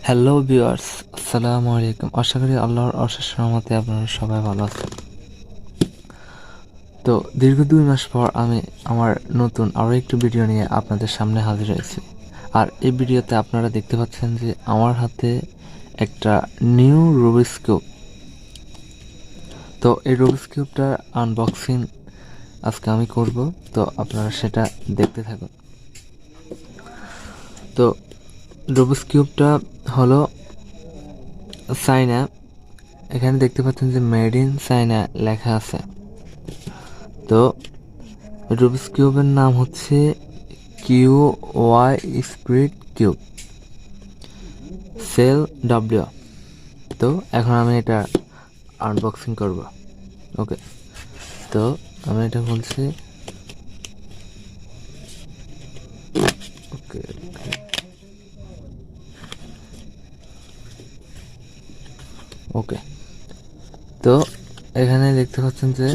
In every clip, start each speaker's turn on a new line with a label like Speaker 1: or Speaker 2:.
Speaker 1: Hello viewers, আসসালামু আলাইকুম। আশা করি আল্লাহর অশেষ রহমতে আপনারা সবাই ভালো আছেন। তো দীর্ঘ 2 মাস পর আমি আমার নতুন আরও একটি ভিডিও নিয়ে আপনাদের সামনে হাজির হয়েছি। আর এই ভিডিওতে আপনারা দেখতে পাচ্ছেন যে আমার হাতে একটা নিউ রুবিক্স কিউব। তো এই রুবিক্স কিউবটার আনবক্সিং আজকে আমি করব, তো আপনারা সেটা দেখতে থাকুন। তো রুবিক্স কিউবটা হলো চায়না। এখানে দেখতে পাচ্ছেন যে মেড ইন চায়না লেখা আছে। তো রুবিক্স কিউবের নাম হচ্ছে Q Y cube sail W. তো এখন আমি এটা আনবক্সিং করব। ওকে, তো আমি এটা বলছি। ওকে ওকে তো এখানে দেখতে পাচ্ছেন যে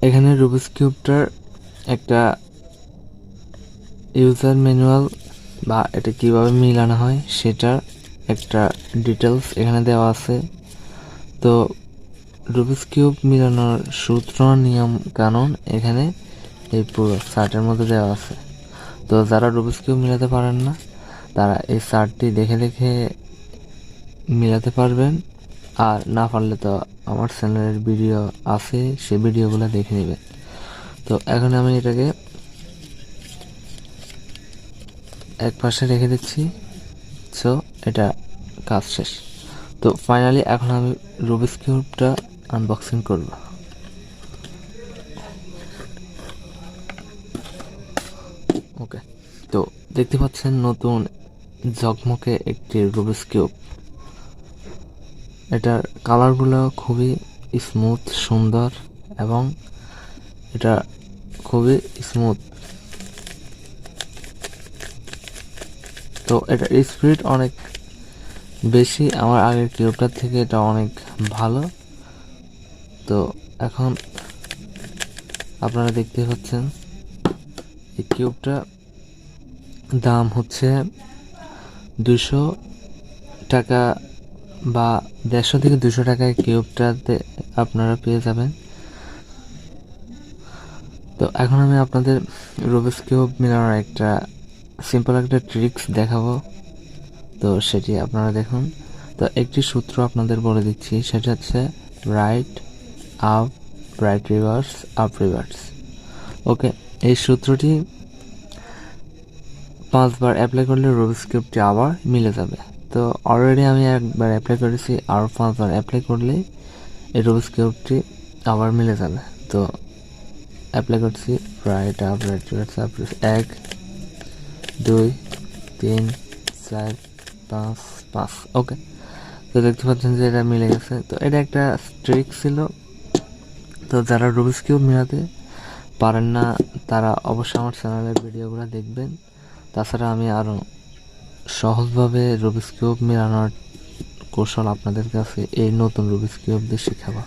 Speaker 1: এখানে রুবিক্স কিউবটার একটা ইউজার ম্যানুয়াল বা এটা কিভাবে মিলানো হয় সেটার একটা ডিটেলস এখানে দেওয়া আছে। তো রুবিক্স কিউব মিলানোর সূত্র, নিয়ম কানুন এখানে এই পুরো চার্টের মধ্যে দেওয়া আছে। তো যারা রুবিক্স কিউব মিলাতে পারেন না তারা এই চার্টটি দেখে দেখে মিলাতে পারবেন, আর না পারলে তো আমার চ্যানেলের ভিডিও আছে, সেই ভিডিওগুলো দেখে নেবেন। তো এখন আমি এটাকে এক পাশে রেখে দিচ্ছি। সো এটা কাজ শেষ। তো ফাইনালি এখন আমি রুবিক্স কিউবটা আনবক্সিং করব। ওকে, তো দেখতে পাচ্ছেন নতুন ঝকমকে একটি রুবিক্স কিউব। এটার কালারগুলো খুবই স্মুথ, সুন্দর, এবং এটা খুবই স্মুথ। তো এটার স্পিড অনেক বেশি, আমার আগের কিউবটার থেকে এটা অনেক ভালো। তো এখন আপনারা দেখতে পাচ্ছেন এই কিউবটা দাম হচ্ছে 200 টাকা বা 150 থেকে 200 টাকায় কিউবটাতে আপনারা পেয়ে যাবেন। তো এখন আমি আপনাদের রুবিক্স কিউব মিলানোর একটা সিম্পল একটা ট্রিক্স দেখাবো। তো সেটি আপনারা দেখুন। তো একটি সূত্র আপনাদের বলে দিচ্ছি, সেটা হচ্ছে right up, right reverse, up reverse. Okay, এই সূত্রটি 5বার অ্যাপ্লাই করলে রুবিক্স কিউবটি আবার মিলে যাবে। তো অলরেডি আমি একবার অ্যাপ্লাই করেছি, আর 5বার অ্যাপ্লাই করলে এই রুবিক্স কিউবটি আবার মিলে যাবে। তো অ্যাপ্লাই করছি, right up, right reverse, up, 1 2 3 4 5 5। Okay, তো দেখতে পাচ্ছেন যে এটা মিলে গেছে। তো এটা একটা ট্রিক ছিল। তো যারা রুবিক্স কিউব মেলাতে পারেন না তারা অবশ্যই আমার চ্যানেলের ভিডিওগুলো দেখবেন। তাছাড়া আমি আরও সহজভাবে রুবিক্স কিউব মেলানোর কৌশল আপনাদের কাছে এই নতুন রুবিক্স কিউব দিয়ে শেখাবো।